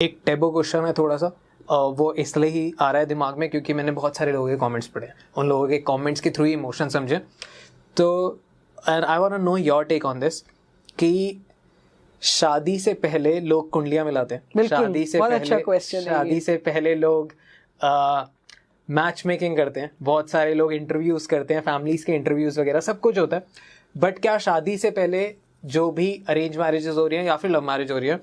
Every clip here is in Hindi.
एक टेबो क्वेश्चन है थोड़ा सा, वो इसलिए ही आ रहा है दिमाग में क्योंकि मैंने बहुत सारे लोगों के कमेंट्स पढ़े हैं, उन लोगों के कमेंट्स के थ्रू इमोशन समझे। तो and I want to know your take on this कि शादी से पहले लोग कुंडलियां मिलाते हैं, शादी से पहले लोग मैच मेकिंग करते हैं, बहुत सारे लोग इंटरव्यूज करते हैं, फैमिलीज के इंटरव्यूज वगैरह सब कुछ होता है। बट क्या शादी से पहले जो भी अरेंज मैरिजेस हो रही हैं या फिर लव मैरिज हो रही है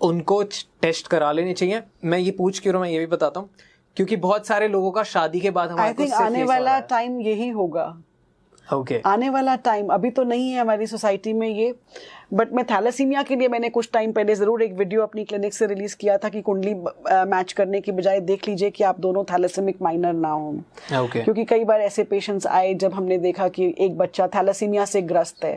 उनको टेस्ट करा लेनी चाहिए? मैं ये पूछ क्यों रहा हूं, मैं ये भी बताता हूँ क्योंकि बहुत सारे लोगों का शादी के बाद हमारे को आने वाला टाइम यही होगा। आने वाला टाइम, अभी तो नहीं है हमारी सोसाइटी में ये, बट मैं थैलेसीमिया के लिए मैंने कुछ टाइम पहले ज़रूर एक वीडियो अपनी क्लिनिक से रिलीज़ किया था कि कुंडली मैच करने की बजाय देख लीजिए कि आप दोनों थैलेसीमिक माइनर ना हों। क्योंकि कई बार ऐसे पेशेंट्स आए जब हमने देखा कि एक बच्चा थैलेसीमिया से ग्रस्त है,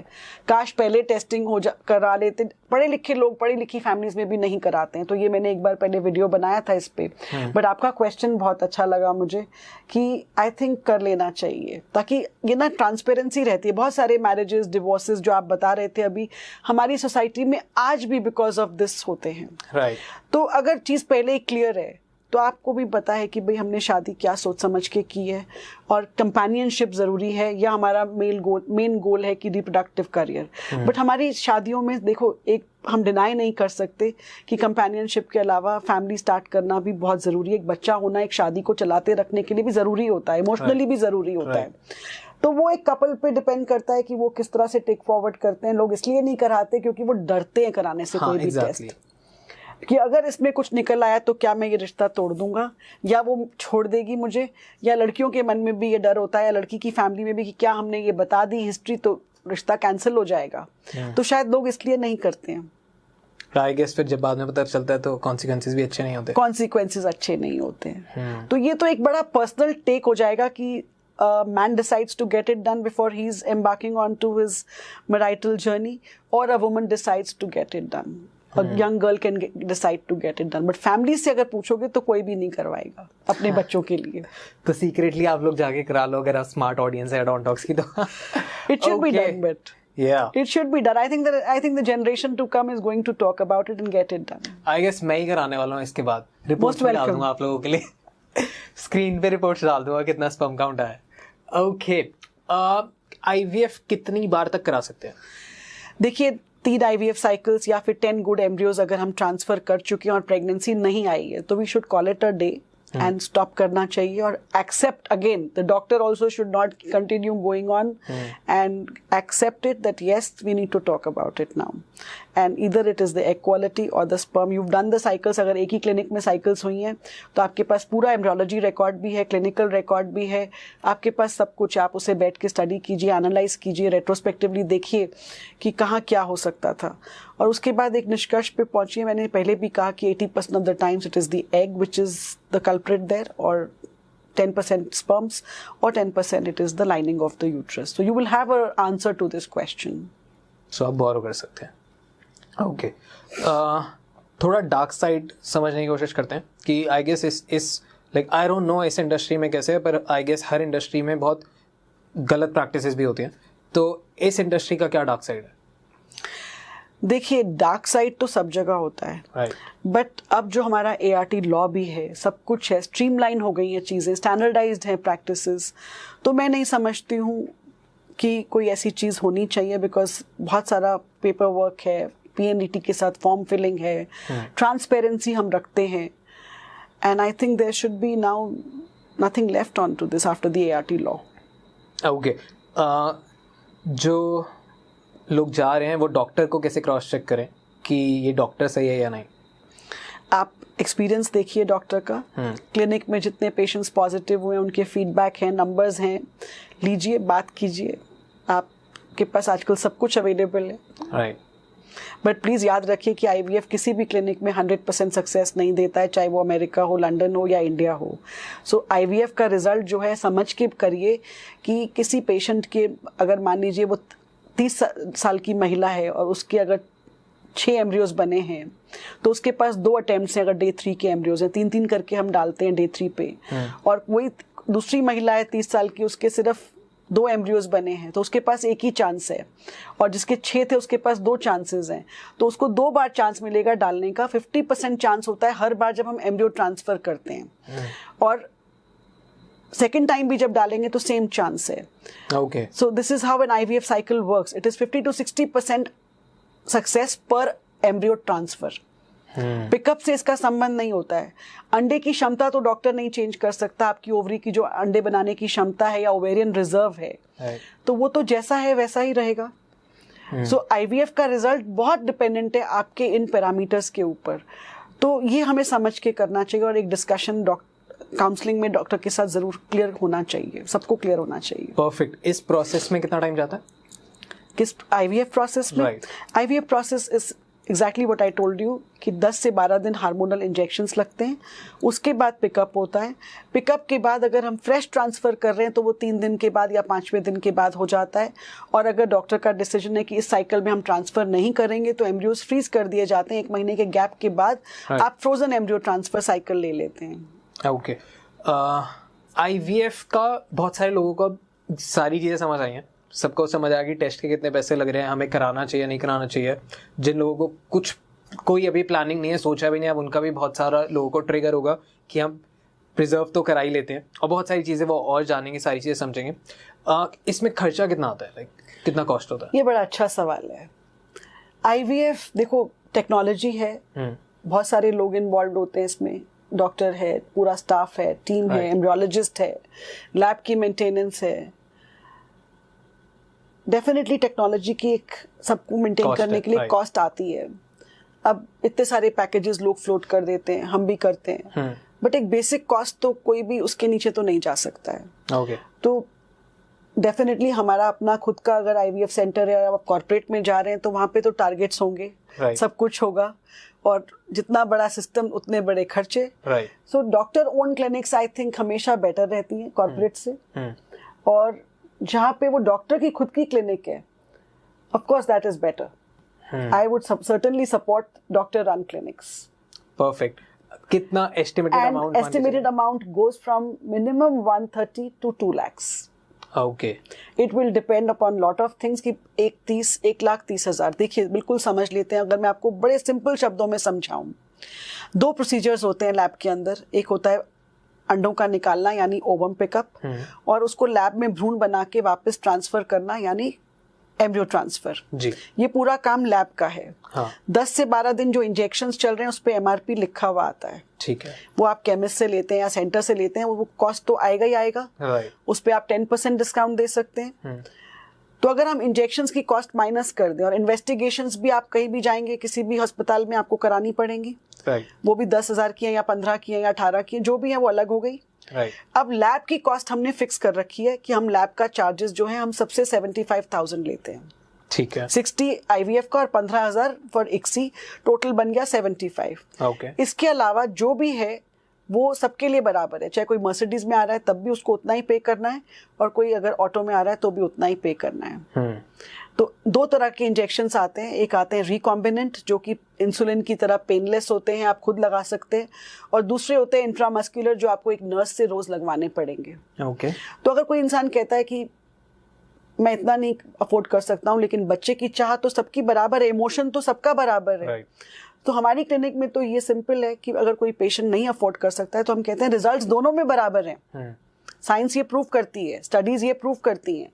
काश पहले टेस्टिंग करा लेते। पढ़े लिखे लोग पढ़ी लिखी फैमिलीज में भी नहीं कराते हैं, तो ये मैंने एक बार पहले वीडियो बनाया था इस पे। बट आपका क्वेश्चन बहुत अच्छा लगा मुझे कि आई थिंक कर लेना चाहिए ताकि ये ना ट्रांसपेरेंसी रहती है। बहुत सारे मैरिजेस डिवोर्सेस जो आप बता रहे थे अभी हमारी सोसाइटी में आज भी बिकॉज ऑफ दिस होते हैं। राइट। तो अगर चीज़ पहले ही क्लियर है तो आपको भी पता है कि भाई हमने शादी क्या सोच समझ के की है और कंपेनियनशिप ज़रूरी है या हमारा मेन गोल है कि रिप्रोडक्टिव करियर। बट हमारी शादियों में देखो, एक हम डिनाई नहीं कर सकते कि कंपेनियनशिप के अलावा फैमिली स्टार्ट करना भी बहुत ज़रूरी है। एक बच्चा होना एक शादी को चलाते रखने के लिए भी ज़रूरी होता है, इमोशनली भी ज़रूरी होता है। तो वो एक कपल पे डिपेंड करता है कि वो किस तरह से टेक फॉरवर्ड करते हैं। लोग इसलिए नहीं कराते क्योंकि वो डरते हैं कराने से कोई भी टेस्ट, कि अगर इसमें कुछ निकल आया तो क्या मैं ये रिश्ता तोड़ दूंगा या वो छोड़ देगी मुझे। या लड़कियों के मन में भी ये डर होता है या लड़की की फैमिली में भी कि क्या हमने ये बता दी हिस्ट्री तो रिश्ता कैंसिल हो जाएगा। तो शायद लोग इसलिए नहीं करते हैं। आई गेस फिर जब बाद में पता चलता है तो कॉन्सिक्वेंसेस भी अच्छे नहीं होते। तो ये तो एक बड़ा पर्सनल टेक हो जाएगा कि man decides to get it done before he's embarking onto his marital journey, or a woman decides to get it done. A young girl can decide to get it done. But family से अगर पूछोगे तो कोई भी नहीं करवाएगा अपने बच्चों के लिए। तो सीक्रेटली आप लोग जाके करा लो अगर आप स्मार्ट ऑडियंस है डॉन टॉक्स की तो। It should be done, but it should be done. I think the generation to come is going to talk about it and get it done. I guess मैं ही कराने वाला हूँ इसके बाद। रिपोर्ट्स डाल दूंगा आप लोगों के लिए। स्क्रीन पे रिपोर्ट्स डाल दूंगा कितना स्पर्म काउंट आया। ओके, आईवीएफ कितनी बार तक करा सकते हैं? देखिए 3 आईवीएफ साइकिल्स या फिर 10 गुड एम्ब्रियोज अगर हम ट्रांसफर कर चुके हैं और प्रेगनेंसी नहीं आई है तो we should call it a day and stop करना चाहिए और accept again the doctor also should not continue going on and accept it that yes we need to talk about it now and either it is the egg quality और the sperm. You done the cycles, अगर एक ही क्लिनिक में साइकिल्स हुई हैं तो आपके पास पूरा एम्ब्रियोलॉजी रिकॉर्ड भी है, क्लिनिकल रिकॉर्ड भी है, आपके पास सब कुछ। आप उसे बैठ के स्टडी कीजिए, एनालाइज कीजिए, रेट्रोस्पेक्टिवली देखिए कि कहाँ क्या हो सकता था और उसके बाद एक निष्कर्ष पे पहुंचिए। मैंने पहले भी कहा कि 80% of the times it is the egg which is the culprit there और 10% sperms or 10% it is the lining of the uterus. So you will have an answer to this question. So आप बोरो कर सकते हैं। ओके, थोड़ा डार्क साइड समझने की कोशिश करते हैं कि आई गेस इस लाइक आई डोंट नो इस इंडस्ट्री में कैसे है, पर आई गेस हर इंडस्ट्री में बहुत गलत प्रैक्टिसेस भी होती हैं। तो इस इंडस्ट्री का क्या डार्क साइड है? देखिए डार्क साइड तो सब जगह होता है, बट अब जो हमारा ART लॉ भी है, सब कुछ है, स्ट्रीमलाइन हो गई हैं चीज़ें, स्टैंडर्डाइज्ड हैं प्रैक्टिसेस, तो मैं नहीं समझती हूँ कि कोई ऐसी चीज़ होनी चाहिए बिकॉज बहुत सारा पेपर वर्क है, PNDT के साथ फॉर्म फिलिंग है, ट्रांसपेरेंसी हम रखते हैं and I think there should be now nothing left on to this after the ART law. Okay, जो लोग जा रहे हैं वो डॉक्टर को कैसे क्रॉस चेक करें कि ये डॉक्टर सही है या नहीं? आप एक्सपीरियंस देखिए डॉक्टर का, क्लिनिक में जितने पेशेंट्स पॉजिटिव हुए उनके फीडबैक हैं, नंबर्स हैं, लीजिए, बात कीजिए। आपके पास आजकल सब कुछ अवेलेबल है, राइट। बट प्लीज़ याद रखिए कि IVF किसी भी क्लिनिक में 100% सक्सेस नहीं देता है, चाहे वो अमेरिका हो, लंदन हो या इंडिया हो। सो IVF का रिजल्ट जो है समझ के करिए कि किसी पेशेंट के, अगर मान लीजिए वो 30 साल की महिला है और उसके अगर 6 एम्ब्रियोज बने हैं तो उसके पास 2 अटेम्प्ट्स हैं, अगर डे 3 के एम्ब्रियोज हैं, 3-3 करके हम डालते हैं डे 3 पे, और वही दूसरी महिला है 30 साल की, उसके सिर्फ 2 एम्ब्रियोज बने हैं तो उसके पास एक ही चांस है, और जिसके 6 थे उसके पास 2 चांसेस हैं, तो उसको 2 बार चांस मिलेगा डालने का। 50% चांस होता है हर बार जब हम एम्ब्रियो ट्रांसफर करते हैं, और सेकेंड टाइम भी जब डालेंगे तो सेम चांस है। Okay, so this is how an IVF cycle works. It is 50 to 60% success पर एम्ब्रियो ट्रांसफर। पिकअप से इसका संबंध नहीं होता है। अंडे की क्षमता तो डॉक्टर नहीं चेंज कर सकता, आपकी ओवरी की जो अंडे बनाने की क्षमता है या ओवेरियन रिजर्व है, तो वो तो जैसा है वैसा ही रहेगा। सो IVF का रिजल्ट बहुत डिपेंडेंट है आपके इन पैरामीटर्स के ऊपर। तो ये हमें समझ के करना चाहिए, और एक डिस्कशन काउंसलिंग में डॉक्टर के साथ जरूर क्लियर होना चाहिए, सबको क्लियर होना चाहिए। परफेक्ट। इस प्रोसेस में कितना टाइम जाता है? किस IVF प्रोसेस में? IVF process is exactly what I told you कि 10 से 12 दिन हार्मोनल इंजेक्शंस लगते हैं, उसके बाद पिकअप होता है। पिकअप के बाद अगर हम फ्रेश ट्रांसफ़र कर रहे हैं तो वो 3 दिन के बाद या 5वें दिन के बाद हो जाता है, और अगर डॉक्टर का डिसीजन है कि इस साइकिल में हम ट्रांसफ़र नहीं करेंगे तो एम्ब्रियोज फ्रीज कर दिए जाते हैं। 1 महीने के गैप के बाद आप फ्रोजन एम्ब्रियो ट्रांसफ़र साइकिल ले लेते हैं। ओके, IVF का बहुत सारे लोगों को सारी चीज़ें समझ आई हैं, सबको समझ आ गई टेस्ट के कितने पैसे लग रहे हैं, हमें कराना चाहिए नहीं कराना चाहिए। जिन लोगों को कोई अभी प्लानिंग नहीं है, सोचा भी नहीं, अब उनका भी बहुत सारा लोगों को ट्रिगर होगा कि हम प्रिजर्व तो करा ही लेते हैं, और बहुत सारी चीज़ें वो और जानेंगे, सारी चीज़ें समझेंगे। इसमें खर्चा कितना आता है, लाइक कितना कॉस्ट होता है? ये बड़ा अच्छा सवाल है। IVF देखो टेक्नोलॉजी है, बहुत सारे लोग इन्वॉल्व होते हैं इसमें, डॉक्टर है, पूरा स्टाफ है, टीम है, एम्ब्रियोलॉजिस्ट है, लैब की मेंटेनेंस है। डेफिनेटली टेक्नोलॉजी की एक सबको मेंटेन करने के लिए कॉस्ट आती है। अब इतने सारे पैकेजेस लोग फ्लोट कर देते हैं, हम भी करते हैं, बट एक बेसिक कॉस्ट तो कोई भी उसके नीचे तो नहीं जा सकता है। ओके, तो डेफिनेटली हमारा अपना खुद का अगर IVF सेंटर है, आप कॉर्पोरेट में जा रहे हैं तो वहाँ पे तो टारगेट्स होंगे, सब कुछ होगा, और जितना बड़ा सिस्टम उतने बड़े खर्चे। So doctor own clinics I think हमेशा बेटर रहती हैं कॉर्पोरेट से, और जहाँ पे वो डॉक्टर की खुद की क्लिनिक है, of course that is better. I would certainly support doctor run clinics. Perfect. कितना estimated amount goes from minimum 130 to 2 lakhs। Okay, it will depend upon lot of things कि 1,30,000। देखिए बिल्कुल समझ लेते हैं, अगर मैं आपको बड़े सिंपल शब्दों में समझाऊं, 2 प्रोसीजर्स होते हैं लैब के अंदर। एक होता है अंडों का निकालना यानी ओवम पिकअप, और उसको लैब में भ्रूण बना के वापस ट्रांसफर करना यानी एम्ब्रियो ट्रांसफर जी। ये पूरा काम लैब का है। 10 से 12 दिन जो इंजेक्शंस चल रहे हैं उस पे MRP लिखा हुआ आता है, ठीक है। वो आप केमिस्ट से लेते हैं या सेंटर से लेते हैं, वो कॉस्ट तो आएगा ही आएगा, उस पे आप 10% डिस्काउंट दे सकते हैं। तो अगर हम इंजेक्शंस की कॉस्ट माइनस कर दें, और इन्वेस्टिगेशंस भी आप कहीं भी जाएंगे किसी भी अस्पताल में आपको करानी पड़ेंगी, वो भी 10,000 की है या 15 की है या 18 की है, जो भी है वो अलग हो गई। अब लैब की कॉस्ट हमने फिक्स कर रखी है कि हम लैब का चार्जेस जो है हम सबसे 75,000 लेते हैं, ठीक है। 60 IVF का और 15,000 फॉर ICSI, टोटल बन गया 75। ओके, इसके अलावा जो भी है वो सबके लिए बराबर है, चाहे कोई मर्सिडीज में आ रहा है तब भी उसको उतना ही पे करना है, और कोई अगर ऑटो में आ रहा है तो भी उतना ही पे करना है। तो 2 तरह के इंजेक्शंस आते हैं, एक आते हैं रिकॉम्बिनेंट जो कि इंसुलिन की तरह पेनलेस होते हैं, आप खुद लगा सकते हैं, और दूसरे होते हैं इंट्रामस्कुलर जो आपको एक नर्स से रोज लगवाने पड़ेंगे। ओके, तो अगर कोई इंसान कहता है कि मैं इतना नहीं अफोर्ड कर सकता हूँ, लेकिन बच्चे की चाह तो सबकी बराबर है, इमोशन तो सबका बराबर है, तो हमारी क्लिनिक में तो ये सिंपल है कि अगर कोई पेशेंट नहीं अफोर्ड कर सकता है तो हम कहते हैं रिजल्ट्स दोनों में बराबर हैं। साइंस ये प्रूव करती है, स्टडीज ये प्रूव करती हैं।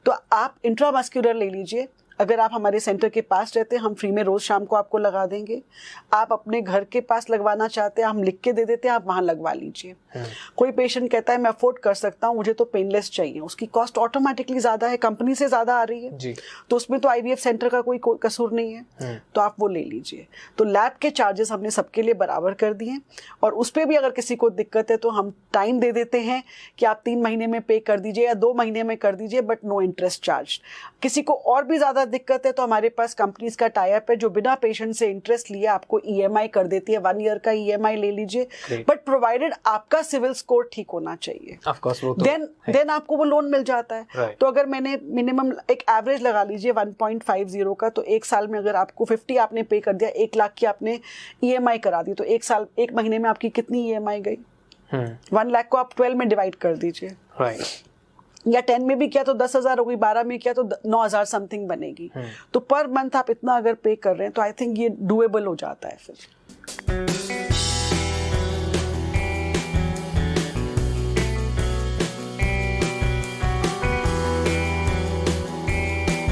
तो आप इंट्रामस्कुलर ले लीजिए, अगर आप हमारे सेंटर के पास रहते हैं हम फ्री में रोज शाम को आपको लगा देंगे। आप अपने घर के पास लगवाना चाहते हैं हम लिख के दे देते हैं, आप वहां लगवा लीजिए। कोई पेशेंट कहता है मैं अफोर्ड कर सकता हूँ, मुझे तो पेनलेस चाहिए, उसकी कॉस्ट ऑटोमेटिकली ज्यादा है, कंपनी से ज्यादा आ रही है जी। तो उसमें तो IVF सेंटर का कोई कसूर नहीं है, तो आप वो ले लीजिए। तो लैब के चार्जेस हमने सबके लिए बराबर कर दिए, और उस पर भी अगर किसी को दिक्कत है तो हम टाइम दे देते हैं कि आप 3 महीने में पे कर दीजिए या 2 महीने में कर दीजिए, बट नो इंटरेस्ट चार्ज। किसी को और भी ज्यादा दिक्कत है तो हमारे पास कंपनीज का टाई अप है जो बिना पेशेंट से इंटरेस्ट लिए आपको EMI कर देती है, 1 ईयर का EMI ले लीजिए, बट प्रोवाइडेड आपका सिविल स्कोर ठीक होना चाहिए, ऑफ कोर्स वो तो देन आपको वो लोन मिल जाता है। तो अगर मैंने मिनिमम एक एवरेज लगा लीजिए 1.50 का, तो 1 साल में अगर आपको 50 आपने पे कर दिया, 1 लाख की आपने EMI करा दी, तो 1 महीने में आपकी कितनी EMI गई? 1 लाख को आप 12 में डिवाइड कर दीजिए, या 10 में भी किया तो 10,000 होगी, 12 में किया तो 9,000 समथिंग बनेगी। तो पर मंथ आप इतना अगर पे कर रहे हैं तो आई थिंक ये डुएबल हो जाता है फिर।